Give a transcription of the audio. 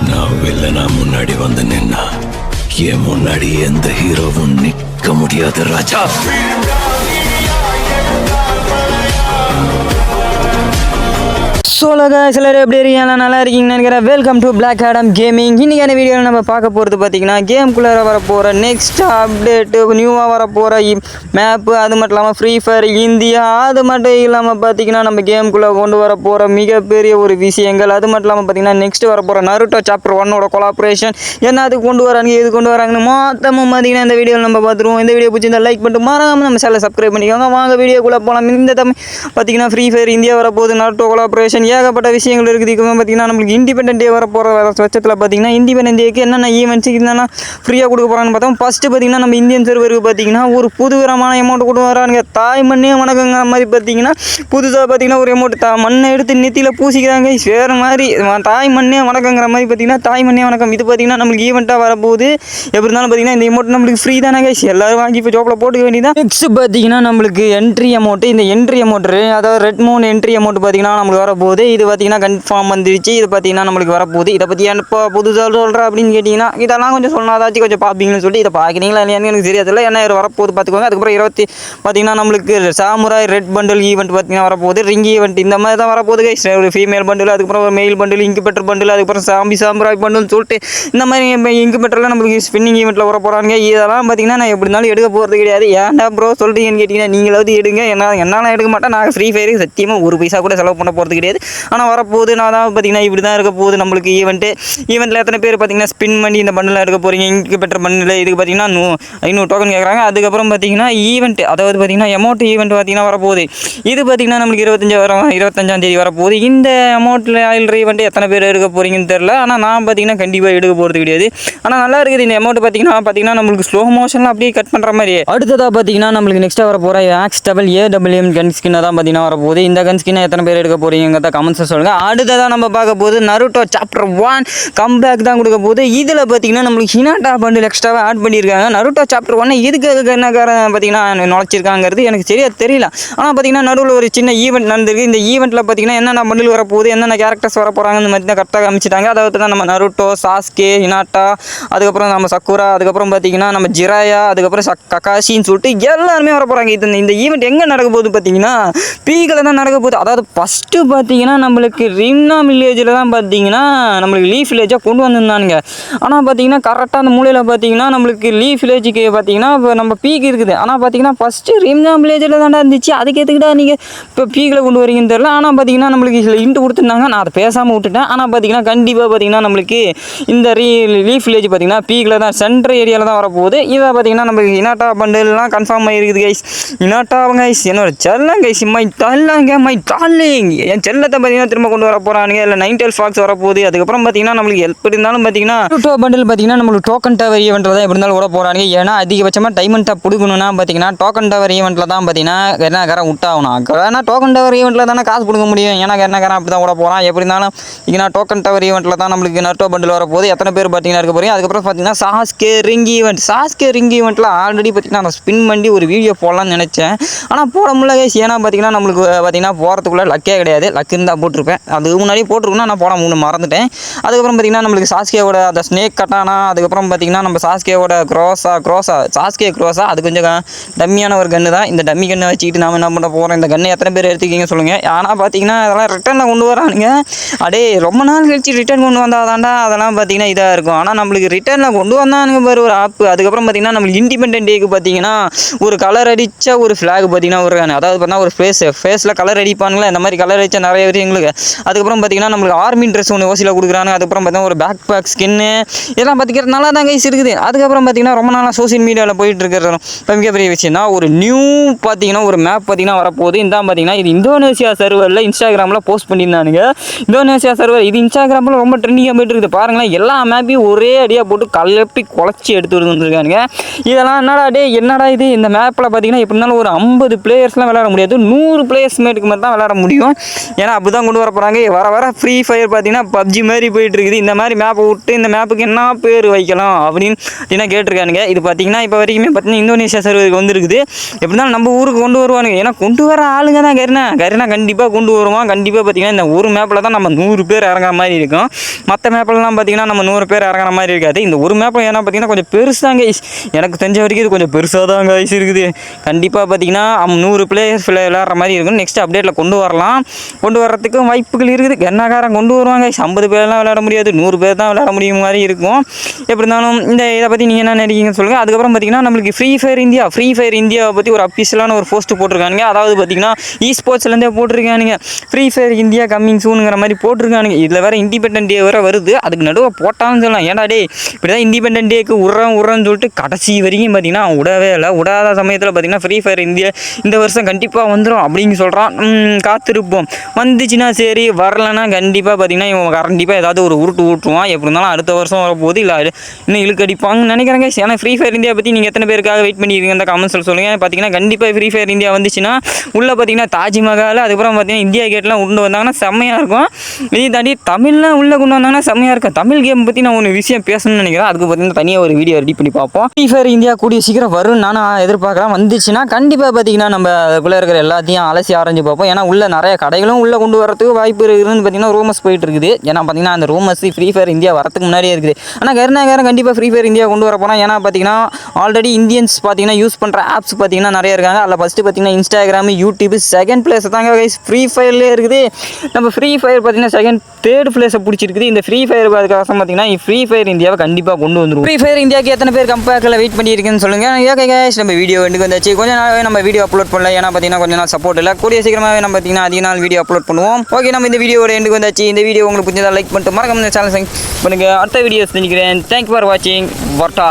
நான் வில்லனா முன்னாடி வந்து நின்னா என் முன்னாடி எந்த ஹீரோவும் நிக்க முடியாது ராஜா. சிலர் எப்படி இருக்கீங்க, நல்லா இருக்கீங்கன்னு நினைக்கிறேன். Welcome to Black Adam gaming. இன்றைக்கான வீடியோவில் நம்ம பார்க்க போகிறது பார்த்தீங்கன்னா கேம்குள்ளே வரப்போகிற நெக்ஸ்ட் அப்டேட்டு, நியூவாக வரப்போகிற மேப்பு, அது மட்டும் இல்லாமல் ஃப்ரீ ஃபயர் இந்தியா, அது மட்டும் இல்லாமல் பார்த்தீங்கன்னா நம்ம கேம்குள்ளே கொண்டு வர போகிற மிகப்பெரிய ஒரு விஷயங்கள், அது மட்டும் இல்லாமல் பார்த்தீங்கன்னா நெக்ஸ்ட் வரப்போகிற நருட்டோ சாப்டர் 1 கொலாபரேஷன் என்ன அது கொண்டு வராங்க, எது கொண்டு வராங்கன்னு மொத்தமும் பார்த்தீங்கன்னா இந்த வீடியோவில் நம்ம பார்த்துருவோம். இந்த வீடியோ பிடிச்சிருந்தா லைக் பண்ணிட்டு மறக்காமல் நம்ம சேனலை சப்ஸ்கிரைப் பண்ணிக்கோங்க. வாங்க வீடியோக்குள்ளே போகலாம். இந்த பார்த்தீங்கன்னா ஃப்ரீ ஃபயர் இந்தியா வரப்போகுது, நருட்டோ கொலாபரேஷன், ஏகப்பட்ட விஷயங்கள் இருக்குது. இப்போ பார்த்தீங்கன்னா நம்மளுக்கு இண்டிபெண்டன்ட் டே வர போகிற பட்சத்தில் பார்த்தீங்கன்னா இண்டிபெண்டன்ட் டேக்கு என்னென்ன ஈவெண்ட்ஸ் என்னென்ன ஃப்ரீயாக கொடுக்க போகிறான்னு பார்த்தோம். ஃபஸ்ட்டு பார்த்தீங்கன்னா நம்ம இந்தியன் சர்வருக்கு பார்த்தீங்கன்னா ஒரு புதுவிதமான அமௌண்ட் கொண்டு வரானுங்க. தாய் மண்ணே வணக்கங்கிற மாதிரி பார்த்தீங்கன்னா புதுசாக பார்த்தீங்கன்னா ஒரு அமௌண்ட் மண்ணை எடுத்து நெத்தியில் பூசிக்கிறாங்க. வேறு மாதிரி தாய் மண்ணே வணக்கங்கிற மாதிரி பார்த்தீங்கன்னா தாய் மண்ணே வணக்கம். இது பார்த்தீங்கன்னா நம்மளுக்கு ஈவெண்ட்டாக வரப்போகுது. எப்படி இருந்தாலும் பார்த்தீங்கன்னா இந்த அமௌண்ட் நம்மளுக்கு ஃப்ரீ தானே கைஸ், எல்லாரும் வாங்கி இப்போ ஜோப்பில் போட்டுக்க வேண்டியதான். நெக்ஸ்ட் பார்த்தீங்கன்னா நம்மளுக்கு என்ட்ரி அமௌண்ட்டு, இந்த என்ட்ரி அமௌண்ட் அதாவது ரெட் மூன் என்ட்ரி அமௌண்ட் பார்த்தீங்கன்னா நம்மளுக்கு வரப்போகுது. இது பார்த்தீங்கன்னா கன்ஃபார்ம் வந்துருச்சு. இது பார்த்தீங்கன்னா நம்மளுக்கு வரப்போகுது. இதை பற்றி இப்போ புதுசாக சொல்கிறேன் அப்படின்னு கேட்டிங்கன்னா இதெல்லாம் கொஞ்சம் சொன்னாதாச்சும் கொஞ்சம் பார்ப்பீங்கன்னு சொல்லிட்டு இதை பார்க்குறீங்களா இல்லையான்னு எனக்கு தெரியாதில்ல. ஏன்னா வரப்போகுது பார்த்துக்கோங்க. அதுக்கப்புறம் பார்த்தீங்கன்னா நம்மளுக்கு சாமுராய் ரெட் பண்டில் ஈவெண்ட் பார்த்தீங்கன்னா வரப்போகுது. ரிங் ஈவெண்ட் இந்த மாதிரி தான் வரப்போகுது கைஸ். ஒரு ஃபீமேல் பண்டில், அதுக்கப்புறம் ஒரு மெயில் பண்டில், இன்குபேட்டர் பண்டில், அதுக்கப்புறம் சாமுராய் பண்டில் சொல்லிட்டு இந்த மாதிரி இன்குபேட்டரில் நம்மளுக்கு ஸ்பின்னிங் ஈவெண்ட்டில் வர போகிறாங்க. இதெல்லாம் பார்த்தீங்கன்னா நான் எப்படி இருந்தாலும் எடுக்க போகிறது கிடையாது. ஏன்டா ப்ரோ சொல்கிறீங்கன்னு கேட்டிங்கன்னா நீங்களாவது எடுங்க. என்னால் எடுக்க மாட்டேன். நான் ஃப்ரீ ஃபயருக்கு சத்தியமாக ஒரு பைசா கூட செலவு பண்ண போகிறது கிடையாது. ஆனால் வரப்போகுது நான் தான் பார்த்தீங்கன்னா இப்படி தான் இருக்க போகுது நம்மளுக்கு ஈவெண்ட்டில் எத்தனை பேர் பார்த்தீங்கன்னா ஸ்பின் பண்ணி இந்த பண்டில் எடுக்க போகிறீங்க. இன்குபேட்டர் பண்டில் இதுக்கு பார்த்தீங்கன்னா 500 டோக்கன் கேட்குறாங்க. அதுக்கப்புறம் பார்த்தீங்கன்னா ஈவெண்ட், அதாவது பார்த்தீங்கன்னா அமௌண்ட் ஈவெண்ட் பார்த்தீங்கன்னா வரப்போகுது. இது பார்த்தீங்கன்னா நம்மளுக்கு 25ஆம் தேதி வரப்போகுது. இந்த அமௌண்ட்டில் ஆயில் ஈவெண்ட் எத்தனை பேர் எடுக்க போகிறீங்கன்னு தெரில. ஆனால் நான் பார்த்தீங்கன்னா கண்டிப்பாக எடுக்க போகிறது கிடையாது. ஆனால் நல்லா இருக்குது இந்த அமௌண்ட் பார்த்தீங்கன்னா நம்மளுக்கு ஸ்லோ மோஷனில் அப்படியே கட் பண்ணுற மாதிரி. அடுத்ததாக பார்த்தீங்கன்னா நம்மளுக்கு நெக்ஸ்ட்டாக வர போகிற AXAWM கன் ஸ்கின்னை தான் பார்த்தீங்கன்னா வரப்போகுது. இந்த கன் ஸ்கின்னை எத்தனை பேர் எடுக்க போகிறீங்கிறத கமெண்ட்ஸை சொல்லுங்கள். அடுத்ததாக நம்ம பார்க்க போது நருட்டோ சாப்டர் 1 கம்பேக் தான் கொடுக்க போகுது. இதில் பார்த்தீங்கன்னா நம்மளுக்கு ஹினாட்டா பண்டில் எக்ஸ்ட்ராவாக ஆட் பண்ணியிருக்காங்க. நருட்டோ சாப்டர் 1 எதுக்கு என்னக்காரன் பார்த்தீங்கன்னா நுழைச்சிருக்காங்கிறது எனக்கு சரியாக தெரியல. ஆனால் பார்த்தீங்கன்னா நடுவில் ஒரு சின்ன ஈவெண்ட் நடந்திருக்கு. இந்த ஈவெண்ட்டில் பார்த்தீங்கன்னா என்னென்ன பண்டில் வரப்போகுது, என்னென்ன கேரக்டர்ஸ் வர போகிறாங்க, இந்த மாதிரி தான் கரெக்டாக அமைச்சிட்டாங்க. அதாவது தான் நம்ம நருட்டோ, சாஸ்கே, ஹினாட்டா, அதுக்கப்புறம் நம்ம சக்குரா, அதுக்கப்புறம் பார்த்தீங்கன்னா நம்ம ஜிராயா, அதுக்கப்புறம் ககாஷின்னு சொல்லிட்டு எல்லாருமே வர போகிறாங்க. இந்த ஈவெண்ட் எங்கே நடக்க போகுது பார்த்தீங்கன்னா பீக்கில் தான் நடக்க போகுது. அதாவது ஃபஸ்ட்டு பார்த்தீங்கன்னா நம்மளுக்கு ரிம்னா வில்லேஜில் தான் பார்த்தீங்கன்னா நம்மளுக்கு லீஃப் வில்லேஜாக கொண்டு வந்திருந்தானுங்க. ஆனால் பார்த்தீங்கன்னா கரெக்டாக அந்த மூலையில் பார்த்தீங்கன்னா நம்மளுக்கு லீஃப் வில்லேஜுக்கு பார்த்தீங்கன்னா இப்போ நம்ம பீக் இருக்குது. ஆனால் பார்த்தீங்கன்னா ஃபஸ்ட்டு ரிம்னா வில்லேஜில் தான்டா இருந்துச்சு. அதுக்கு எதுக்கிட்டா நீங்கள் இப்போ பீக்கில் கொண்டு வரீங்கன்னு தெரியல. ஆனால் பார்த்தீங்கன்னா நம்மளுக்கு இன்ட்டு கொடுத்துருந்தாங்க. நான் அதை பேசாமல் விட்டுட்டேன். ஆனால் பார்த்தீங்கன்னா கண்டிப்பாக பார்த்தீங்கன்னா நம்மளுக்கு இந்த லீஃப் வில்லேஜ் பார்த்தீங்கன்னா பீக்கில் தான் சென்ட்ரல் ஏரியாவில் தான் வரப்போகுது. இதை பார்த்தீங்கன்னா நம்மளுக்கு இனாட்டா பண்டல்லாம் கன்ஃபார்ம் ஆகிருக்குது கைஸ். இனாட்டாவும் கைஸ் என்னோட செல்லம் கைஸ், மை டார்லிங் என் செல்லத்தை பார்த்தீங்கன்னா திரும்ப கொண்டு வர போகிறானுங்க. இல்லை 9 ஃபாக்ஸ் வரப்போகுது. அதுக்கப்புறம் பார்த்தீங்கன்னா நம்மளுக்கு எப்படி இருந்தாலும் பார்த்தீங்கன்னா டூ பண்டில் பார்த்தீங்கன்னா நம்மளுக்கு டோக்கன் டவர் ஈவெண்ட்டில் தான் எப்படி இருந்தாலும் விட போகிறாங்க. ஏன்னா அதிகபட்சமாக டைமண்ட் டாப் பிடிக்கணும்னா பார்த்தீங்கன்னா டோக்கன் டவர் ஈவெண்ட்டில் தான் பார்த்தீங்கன்னா கர்நாக்காரன் விட்டாகணும். ஏன்னா டோக்கன் டவர் ஈவெண்ட்டில் தானே காசு கொடுக்க முடியும். ஏன்னா கர்நாக்காரன் அப்படி தான் விட போகிறான். எப்படி இருந்தாலும் இங்கே டோக்கன் டவர் ஈவெண்ட்டில் தான் நம்மளுக்கு நருட்டோ பண்டில் வரப்போகுது. எத்தனை பேர் பார்த்தீங்கன்னா இருக்க போகிறீங்க. அதுக்கப்புறம் பார்த்தீங்கன்னா சாஸ்கே ரிங் ஈவெண்ட்டில் ஆல்ரெடி பார்த்தீங்கன்னா நான் ஸ்பின் பண்ணி ஒரு வீடியோ போடலாம்னு நினச்சேன். ஆனால் போட முடியல கைஸ். ஏன்னா பார்த்தீங்கன்னா நம்மளுக்கு பார்த்தீங்கன்னா போகிறதுக்குள்ளே லக்கே கிடையாது. லக்கு இருந்தால் போட்டிருப்பேன். அதுக்கு முன்னாடி போட்டிருக்கணும், நான் போட மறந்துட்டேன். அதுக்கப்புறம் பார்த்தீங்கன்னா நம்மளுக்கு சாஸ்கேவோட அந்த ஸ்னேக் கட்டானா, அதுக்கப்புறம் பார்த்தீங்கன்னா நம்ம சாஸ்கேவோட சாஸ்கே க்ரோஸா அது கொஞ்சம் டம்மியான ஒரு கன்று தான். இந்த டம்மி கன்னை வச்சுக்கிட்டு நாம் என்ன பண்ண போகிறோம். இந்த கன்னை எத்தனை பேர் எடுத்துக்கிங்க சொல்லுங்கள். ஆனால் பார்த்தீங்கன்னா அதெல்லாம் ரிட்டர்னில் கொண்டு வரானுங்க. ரொம்ப நாள் கழிச்சு ரிட்டர்ன் கொண்டு வந்தால் தாண்டா அதெல்லாம் பார்த்தீங்கன்னா இதாக இருக்கும். ஆனால் நம்மளுக்கு ரிட்டர்னில் கொண்டு வந்தானுங்க பாரு ஒரு ஆப்பு. அதுக்கப்புறம் பார்த்தீங்கன்னா நம்மளுக்கு இண்டிபெண்டன்ட் டேக்கு பார்த்தீங்கன்னா ஒரு கலர் அடித்த ஒரு ஃப்ளாக் பார்த்தீங்கன்னா ஒரு அதாவது பார்த்தீங்கன்னா ஒரு ஃபேஸில் கலர் அடிப்பானுங்களா, இந்த மாதிரி கலர் அடித்த நிறைய விஷயங்களுக்கு. அதுக்கப்புறம் பார்த்தீங்கன்னா நம்மளுக்கு ஆர்மி ட்ரெஸ் ஒன்று ஓசியில் கொடுக்குறாங்க. அதுக்கப்புறம் பார்த்தீங்கன்னா ஒரு பேக் பேக் ஸ்கின்னு இதெல்லாம் பார்த்திக்கிறது நல்லா தான் கைஸ் இருக்குது. அதுக்கப்புறம் பார்த்தீங்கன்னா ரொம்ப நாளாக சோசியல் மீடியாவில் போயிட்டு இருக்கிற மிகப்பெரிய விஷயம் தான் ஒரு நியூ பார்த்தீங்கன்னா ஒரு மேப் பார்த்தீங்கன்னா வரப்போகுது. இந்த பார்த்தீங்கன்னா இது இந்தோனேசியா சர்வரில் இன்ஸ்டாகிராமில் போஸ்ட் பண்ணியிருந்தானுங்க. இந்தோனேசியா சர்வர் இது இன்ஸ்டாகிராமில் ரொம்ப ட்ரெண்டிங்காக போயிட்டு இருக்குது. பாருங்களேன், எல்லா மேப்பையும் ஒரே அடியாக போட்டு கலப்பி குழச்சி எடுத்து வந்துருக்கானுங்க. இதெல்லாம் என்னடா இது இந்த மேப்பில் பார்த்தீங்கன்னா எப்படி இருந்தாலும் ஒரு 50 பிளேயர்ஸ்லாம் விளையாட முடியாது. 100 பிளேயர்ஸ் மேட்டுக்கு மாதிரி தான் விளையாட முடியும். ஏன்னா அப்படி தான் கொண்டு வர போகிறாங்க. வர வர ஃப்ரீ ஃபயர் பார்த்தீங்கன்னா பப்ஜி மாதிரி போயிட்டு இருக்குது. இந்த மாதிரி மேப்பை விட்டு இந்த மேப்புக்கு என்ன பேர் வைக்கலாம் அப்படின்னு கேட்டிருக்கானுங்க. இது பார்த்தீங்கன்னா இப்போ வரைக்குமே பார்த்தீங்கன்னா இந்தோனேஷியா சர்வருக்கு வந்துருக்குது. எப்படி இருந்தாலும் நம்ம ஊருக்கு கொண்டு வருவானுங்க. ஏன்னா கொண்டு வர ஆளுங்க தான் கரினா கண்டிப்பாக கொண்டு வருவான். கண்டிப்பாக பார்த்தீங்கன்னா இந்த ஒரு மேப்பில் தான் நம்ம 100 பேர் இறங்குற மாதிரி இருக்கும். மற்ற மேப்லலாம் பார்த்தீங்கன்னா நம்ம 100 பேர் இறங்குற மாதிரி இருக்காது. இந்த ஒரு மேப்பில் ஏன்னா பார்த்தீங்கன்னா கொஞ்சம் பெருசாங்க எனக்கு தெரிஞ்ச வரைக்கும் இது கொஞ்சம் பெருசாக தான் கைஸ் இருக்குது. கண்டிப்பாக பார்த்தீங்கன்னா 100 பிளேயர்ஸ் விளையாடுற மாதிரி இருக்கும். நெக்ஸ்ட் அப்டேட்டில் கொண்டு வரலாம். கொண்டு வர்றதுக்கும் வாய்ப்புகள் இருக்குது. கண்ணாக்காரன் கொண்டு வருவாங்க. 50 பேர்லாம் விளையாட முடியாது, 100 பேர் தான் விளையாட முடியும் மாதிரி இருக்கும். எப்படி இருந்தாலும் இந்த இதை பற்றி நீங்கள் என்ன நினைக்கிறீங்கன்னு சொல்லுங்கள். அதுக்கப்புறம் பார்த்தீங்கன்னா நம்மளுக்கு ஃப்ரீ ஃபயர் இந்தியாவை பற்றி ஒரு அஃபிஷியலான ஒரு போஸ்ட் போட்டிருக்கானுங்க. அதாவது பார்த்தீங்கன்னா ஸ்போர்ட்ஸ்லேருந்தே போட்டிருக்கானுங்க. ஃப்ரீ ஃபயர் இந்தியா கம்மிங் சூனுங்கிற மாதிரி போட்டிருக்கானுங்க. இதில் வேறு இண்டிபெண்டன்ட் டே வேறு வருது. அதுக்கு நடுவே போட்டான்னு சொல்லலாம். ஏன்டா டே இப்படி தான் இண்டிபெண்டன்ட் டேக்கு உட்றன்னு சொல்லிட்டு கடைசி வரைக்கும் பார்த்தீங்கன்னா விடவே இல்லை. விடாத சமயத்தில் பார்த்தீங்கன்னா ஃப்ரீ ஃபயர் இந்தியா இந்த வருஷம் கண்டிப்பாக வந்துடும் அப்படின்னு சொல்கிறான். காத்திருப்போம். வந்துச்சுன்னா சரி, வரலன்னா கண்டிப்பாக பார்த்தீங்கன்னா இவன் கண்டிப்பாக ஏதாவது ஒரு உருட்டு ஊட்டுவான். எப்படி இருந்தாலும் அடுத்த வருஷம் வரப்போது இல்லை இன்னும் இழுக்கடிப்பாங்கன்னு நினைக்கிறாங்க. ஏன்னா ஃப்ரீ ஃபயர் இந்தியா பற்றி நீங்கள் எத்தனை பேருக்காக வெயிட் பண்ணியிருக்கீங்க அந்த கமெண்ட்ஸில் சொல்லுங்கள். பார்த்தீங்கன்னா கண்டிப்பாக ஃப்ரீ ஃபயர் இந்தியா வந்துச்சுன்னா உள்ளே பார்த்தீங்கன்னா தாஜ்மஹால், அதுக்கப்புறம் பார்த்தீங்கன்னா இந்தியா கேட்லாம் கொண்டு வந்தாங்கன்னா செம்மையாக இருக்கும். இதையும் தாண்டி தமிழ்லாம் உள்ளே கொண்டு வந்தாங்கன்னா செம்மையாக இருக்கும். தமிழ் கேம் பற்றி நான் ஒரு விஷயம் பேசணும்னு நினைக்கிறேன். அதுக்கு பார்த்தீங்கன்னா தனியாக ஒரு வீடியோ ரெடி பண்ணி பார்ப்போம். ஃப்ரீ ஃபயர் இந்தியா கூடிய சீக்கிரம் வரும் நான் எதிர்பார்க்குறேன். வந்துச்சுன்னா கண்டிப்பாக பார்த்தீங்கன்னா நம்ம அதுக்குள்ளே இருக்கிற எல்லாத்தையும் அலசி ஆரஞ்சு பார்ப்போம். ஏன்னா உள்ள நிறைய கடைகளும் உள்ளே கொண்டு வரதுக்கு வாய்ப்பு இருக்குதுன்னு பார்த்தீங்கன்னா ரூமர்ஸ் போயிட்டு இருக்குது. ஏன்னா பார்த்தீங்கன்னா அந்த ரூமர்ஸ் ஃப்ரீ ஃபயர் இந்தியா வரதுக்கு முன்னாடியே இருக்குது. ஆனால் கருணாகரன் கண்டிப்பாக ஃப்ரீ ஃபயர் இந்தியா கொண்டு வர போனால். ஏன்னா பார்த்தீங்கன்னா ஆல்ரெடி இந்தியன்ஸ் பார்த்தீங்கன்னா யூஸ் பண்ணுற ஆப்ஸ் பார்த்தீங்கன்னா நிறைய இருக்காங்க. அதில் ஃபஸ்ட்டு பார்த்தீங்கன்னா இன்ஸ்டாகிராம், யூடியூப் செகண்ட் பிளேஸ் தாங்க கைஸ் ஃப்ரீ ஃபயர்லேயே இருக்குது. நம்ம ஃப்ரீ ஃபயர் பார்த்தீங்கன்னா தேர்ட் பிளேஸை பிடிச்சிருக்குது. இந்த ஃப்ரீ ஃபயர் அதுக்காக பார்த்தீங்கன்னா ஃப்ரீ ஃபயர் இந்தியாவை கண்டிப்பாக கொண்டு வந்துடும். ஃப்ரீ ஃபயர் இந்தியாவுக்கு எத்தனை பேர் கம்பேக்கில் வெயிட் பண்ணியிருக்குன்னு சொல்லுங்கள். ஓகே கைஸ், நம்ம வீடியோ எண்டுக்கு வந்தாச்சு. கொஞ்ச நாளாகவே நம்ம வீடியோ அப்லோட் பண்ணல. ஏன்னா பார்த்தீங்கன்னா கொஞ்ச நாள் சப்போர்ட் இல்லை. கூடிய சீக்கிரமாகவே நம்ம பார்த்தீங்கன்னா அதிக நாள் வீடியோ அப்லோட் பண்ணுவோம். ஓகே, நம்ம இந்த வீடியோட எண்டுக்கு வந்தாச்சு. இந்த வீடியோ உங்களுக்கு பிடிச்சதா லைக் பண்ணிட்டு மறக்காம இந்த சேனல் பண்ணுங்கள். அடுத்த வீடியோஸ் நினைக்கிறேன். தேங்க்யூ ஃபார் வாட்சிங். வர்ட்டா.